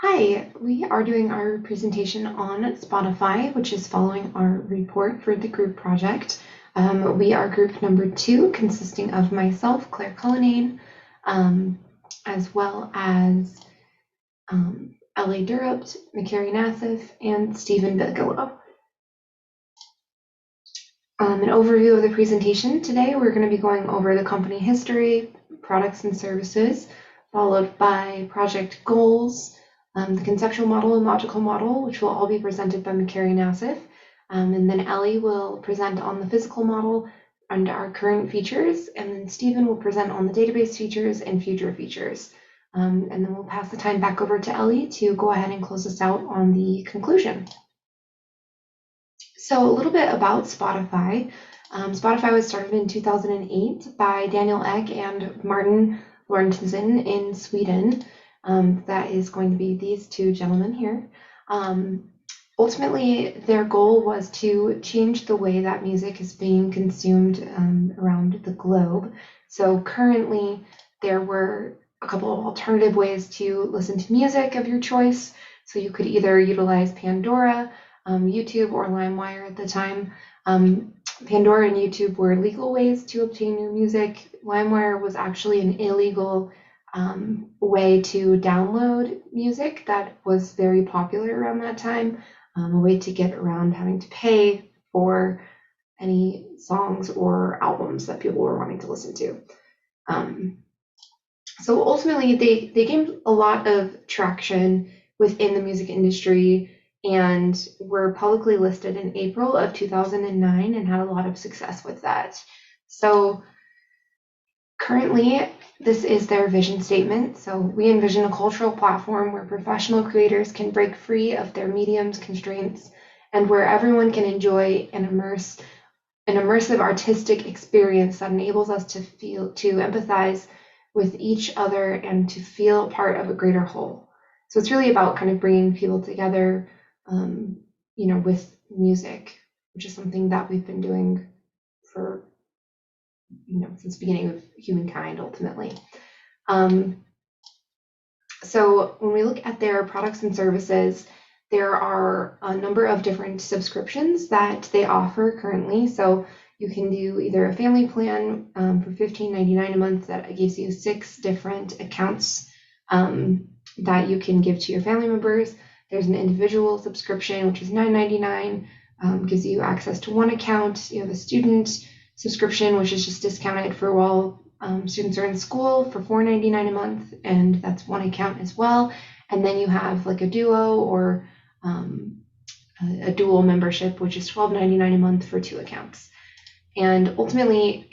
Hi, we are doing our presentation on Spotify, which is following our report for the group project. We are group number 2, consisting of myself, Claire Cullinane, as well as Ellie Durupt, McCary Nassif, and Stephen Bigelow. An overview of the presentation today, we're going to be going over the company history, products and services, followed by project goals, the conceptual model and logical model, which will all be presented by McCary Nassif. And then Ellie will present on the physical model and our current features, and then Stephen will present on the database features and future features. And then we'll pass the time back over to Ellie to go ahead and close us out on the conclusion. So a little bit about Spotify. Spotify was started in 2008 by Daniel Ek and Martin Lorentzen in Sweden. That is going to be these two gentlemen here. Ultimately, their goal was to change the way that music is being consumed around the globe. So currently, there were a couple of alternative ways to listen to music of your choice. So you could either utilize Pandora, YouTube, or LimeWire at the time. Pandora and YouTube were legal ways to obtain your music. LimeWire was actually an illegal way to download music that was very popular around that time, a way to get around having to pay for any songs or albums that people were wanting to listen to. So ultimately, they gained a lot of traction within the music industry and were publicly listed in April of 2009 and had a lot of success with that. So currently, this is their vision statement. So we envision a cultural platform where professional creators can break free of their medium's constraints and where everyone can enjoy an immersive artistic experience that enables us to empathize with each other and to feel part of a greater whole. So it's really about kind of bringing people together, with music, which is something that we've been doing for, since the beginning of humankind, ultimately. So when we look at their products and services, there are a number of different subscriptions that they offer currently. So you can do either a family plan for $15.99 a month that gives you 6 different accounts that you can give to your family members. There's an individual subscription, which is $9.99, gives you access to 1 account. You have a student subscription, which is just discounted for while students are in school for $4.99 a month, and that's 1 account as well. And then you have like a duo or a dual membership, which is $12.99 a month for 2 accounts. And ultimately,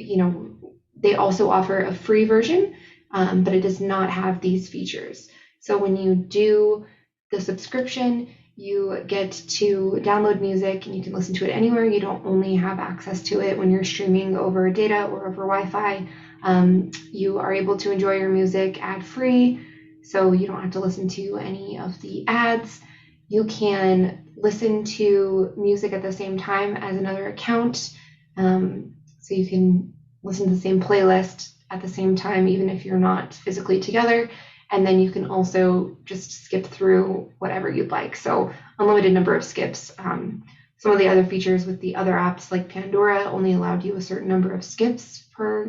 they also offer a free version, but it does not have these features. So when you do the subscription, you get to download music and you can listen to it anywhere. You don't only have access to it when you're streaming over data or over Wi-Fi. You are able to enjoy your music ad-free, so you don't have to listen to any of the ads. You can listen to music at the same time as another account. So you can listen to the same playlist at the same time, even if you're not physically together. And then you can also just skip through whatever you'd like. So unlimited number of skips. Some of the other features with the other apps like Pandora only allowed you a certain number of skips per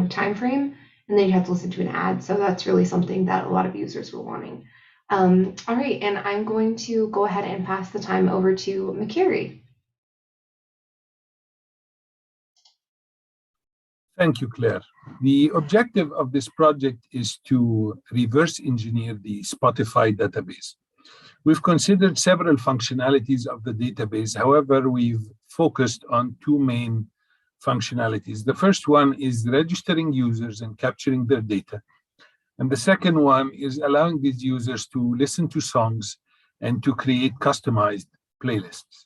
time frame, and then you have to listen to an ad. So that's really something that a lot of users were wanting. All right, and I'm going to go ahead and pass the time over to McCary. Thank you, Claire. The objective of this project is to reverse engineer the Spotify database. We've considered several functionalities of the database. However, we've focused on 2 main functionalities. The first one is registering users and capturing their data. And the second one is allowing these users to listen to songs and to create customized playlists.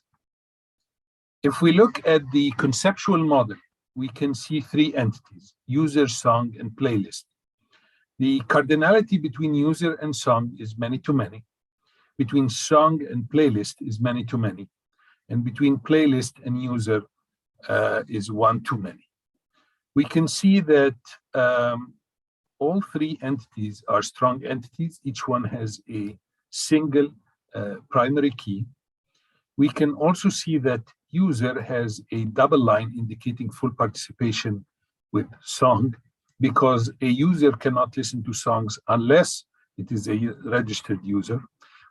If we look at the conceptual model, we can see 3 entities: user, song, and playlist. The cardinality between user and song is many to many. Between song and playlist is many to many. And between playlist and user is 1 to many. We can see that all 3 entities are strong entities. Each one has a single primary key. We can also see that user has a double line indicating full participation with song, because a user cannot listen to songs unless it is a registered user.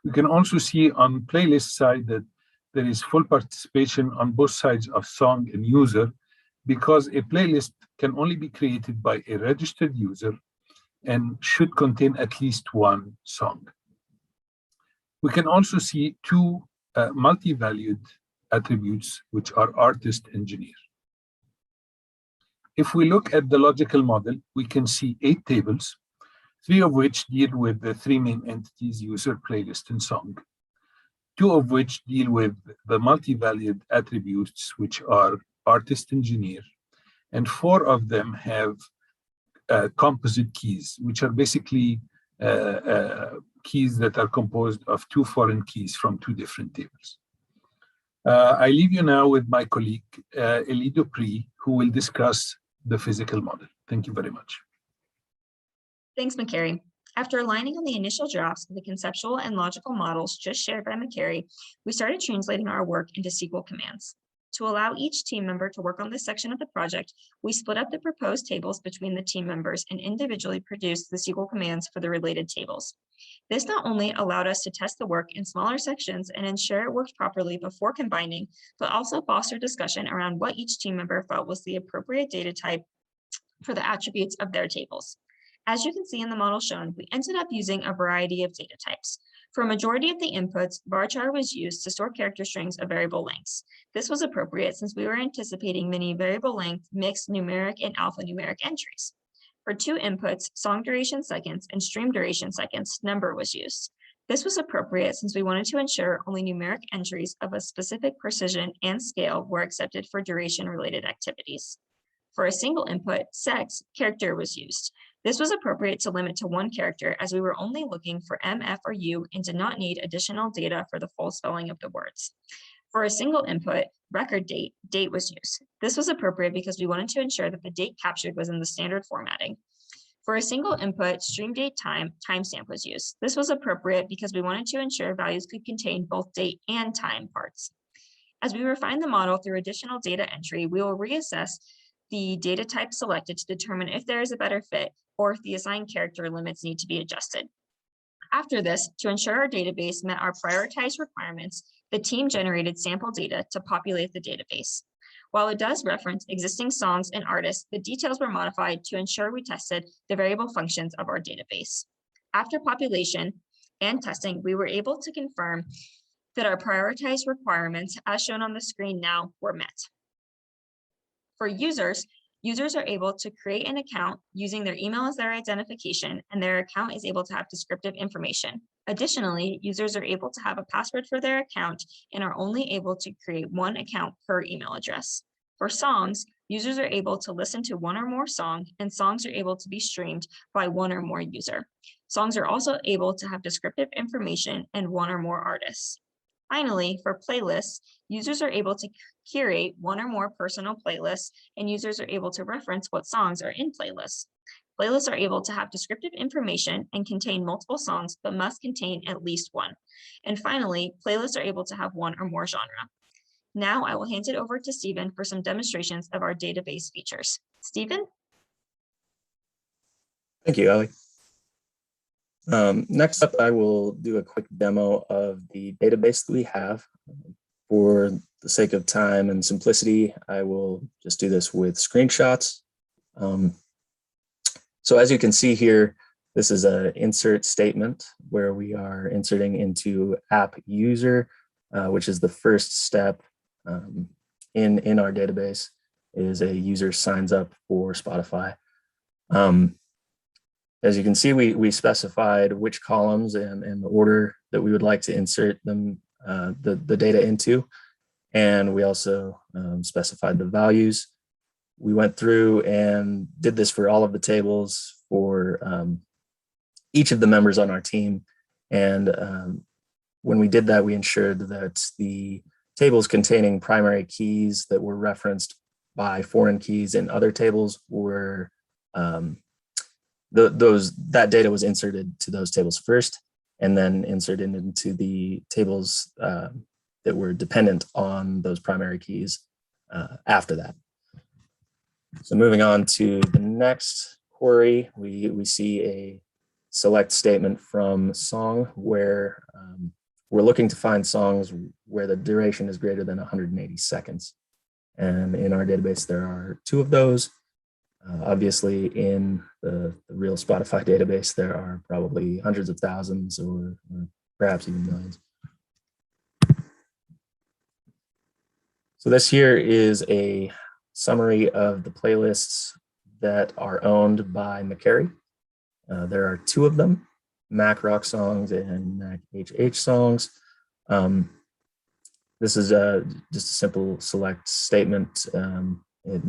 We can also see on playlist side that there is full participation on both sides of song and user, because a playlist can only be created by a registered user and should contain at least one song. We can also see two multi-valued attributes, which are artist, engineer. If we look at the logical model, we can see 8 tables, 3 of which deal with the 3 main entities, user, playlist, and song. 2 of which deal with the multi-valued attributes, which are artist, engineer, and 4 of them have composite keys, which are basically keys that are composed of 2 foreign keys from 2 different tables. I leave you now with my colleague, Elie Dupree, who will discuss the physical model. Thank you very much. Thanks, McCary. After aligning on the initial drafts of the conceptual and logical models just shared by McCary, we started translating our work into SQL commands. To allow each team member to work on this section of the project, we split up the proposed tables between the team members and individually produced the SQL commands for the related tables. This not only allowed us to test the work in smaller sections and ensure it worked properly before combining, but also fostered discussion around what each team member felt was the appropriate data type for the attributes of their tables. As you can see in the model shown, we ended up using a variety of data types. For a majority of the inputs, varchar was used to store character strings of variable lengths. This was appropriate since we were anticipating many variable length, mixed numeric and alphanumeric entries. For 2 inputs, song duration seconds and stream duration seconds, number was used. This was appropriate since we wanted to ensure only numeric entries of a specific precision and scale were accepted for duration-related activities. For a single input, sex, character was used. This was appropriate to limit to 1 character as we were only looking for M, F, or U and did not need additional data for the full spelling of the words. For a single input, record date, date was used. This was appropriate because we wanted to ensure that the date captured was in the standard formatting. For a single input, stream date time, timestamp was used. This was appropriate because we wanted to ensure values could contain both date and time parts. As we refine the model through additional data entry, we will reassess the data type selected to determine if there is a better fit or if the assigned character limits need to be adjusted. After this, to ensure our database met our prioritized requirements, the team generated sample data to populate the database. While it does reference existing songs and artists, the details were modified to ensure we tested the variable functions of our database. After population and testing, we were able to confirm that our prioritized requirements, as shown on the screen now, were met. For users, users are able to create an account using their email as their identification, and their account is able to have descriptive information. Additionally, users are able to have a password for their account and are only able to create 1 account per email address. For songs, users are able to listen to 1 or more songs, and songs are able to be streamed by 1 or more user. Songs are also able to have descriptive information and 1 or more artists. Finally, for playlists, users are able to curate 1 or more personal playlists, and users are able to reference what songs are in playlists. Playlists are able to have descriptive information and contain multiple songs, but must contain at least 1. And finally, playlists are able to have 1 or more genre. Now I will hand it over to Stephen for some demonstrations of our database features. Stephen? Thank you, Ali. Next up, I will do a quick demo of the database that we have. For the sake of time and simplicity, I will just do this with screenshots. So as you can see here, this is an insert statement where we are inserting into app user, which is the first step in our database, is a user signs up for Spotify. As you can see, we specified which columns and the order that we would like to insert them, the data into. And we also specified the values. We went through and did this for all of the tables for each of the members on our team. And when we did that, we ensured that the tables containing primary keys that were referenced by foreign keys in other tables were that data was inserted to those tables first. and then insert it into the tables that were dependent on those primary keys after that. So moving on to the next query, we see a select statement from song where we're looking to find songs where the duration is greater than 180 seconds. And in our database, there are 2 of those. Obviously, in the real Spotify database, there are probably hundreds of thousands or perhaps even millions. So this here is a summary of the playlists that are owned by Macquarie. There are 2 of them, Mac Rock Songs and Mac HH Songs. This is just a simple select statement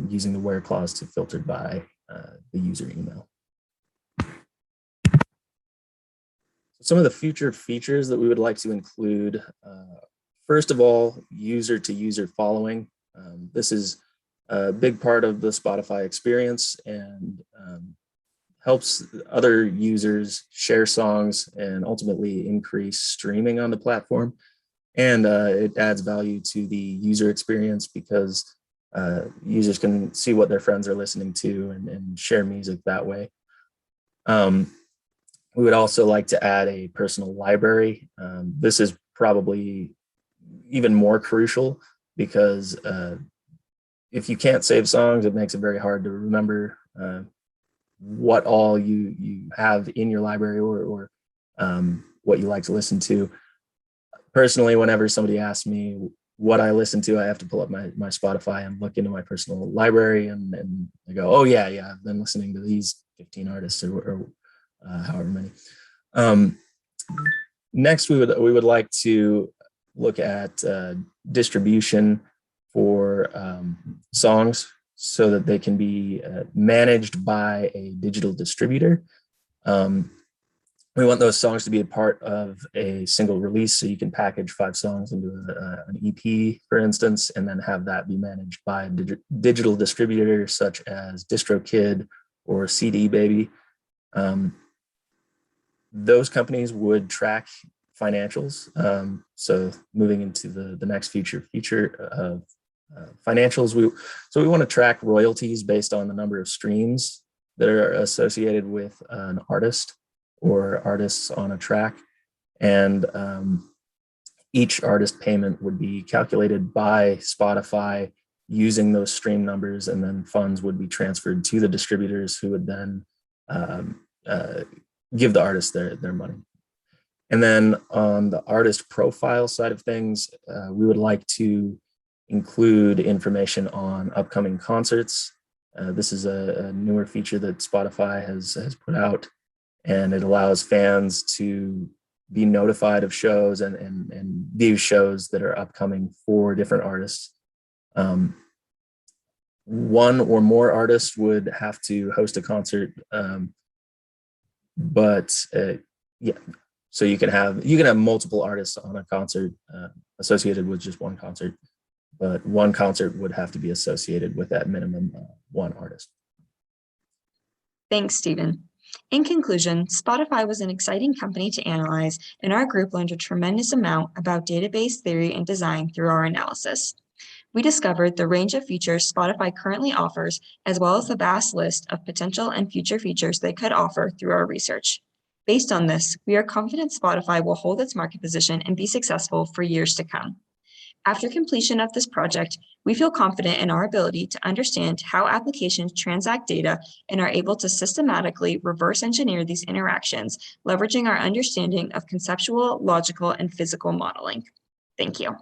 using the where clause to filter by the user email. Some of the future features that we would like to include, first of all, user-to-user following. This is a big part of the Spotify experience and helps other users share songs and ultimately increase streaming on the platform. And it adds value to the user experience because users can see what their friends are listening to and share music that way. We would also like to add a personal library. This is probably even more crucial because if you can't save songs, it makes it very hard to remember what all you have in your library or what you like to listen to. Personally, whenever somebody asks me what I listen to, I have to pull up my Spotify and look into my personal library and I go, oh yeah, I've been listening to these 15 artists or however many. Next, we would like to look at distribution for songs so that they can be managed by a digital distributor. We want those songs to be a part of a single release, so you can package 5 songs into an EP, for instance, and then have that be managed by a digital distributor such as DistroKid or CD Baby. Those companies would track financials. So moving into the next feature of financials, we want to track royalties based on the number of streams that are associated with an artist or artists on a track. And each artist payment would be calculated by Spotify using those stream numbers, and then funds would be transferred to the distributors who would then give the artist their money. And then on the artist profile side of things, we would like to include information on upcoming concerts. This is a newer feature that Spotify has put out, and it allows fans to be notified of shows and view shows that are upcoming for different artists. One or more artists would have to host a concert, so you can have multiple artists on a concert associated with just one concert, but one concert would have to be associated with that minimum one artist. Thanks, Stephen. In conclusion, Spotify was an exciting company to analyze, and our group learned a tremendous amount about database theory and design through our analysis. We discovered the range of features Spotify currently offers, as well as the vast list of potential and future features they could offer through our research. Based on this, we are confident Spotify will hold its market position and be successful for years to come. After completion of this project, we feel confident in our ability to understand how applications transact data and are able to systematically reverse engineer these interactions, leveraging our understanding of conceptual, logical, and physical modeling. Thank you.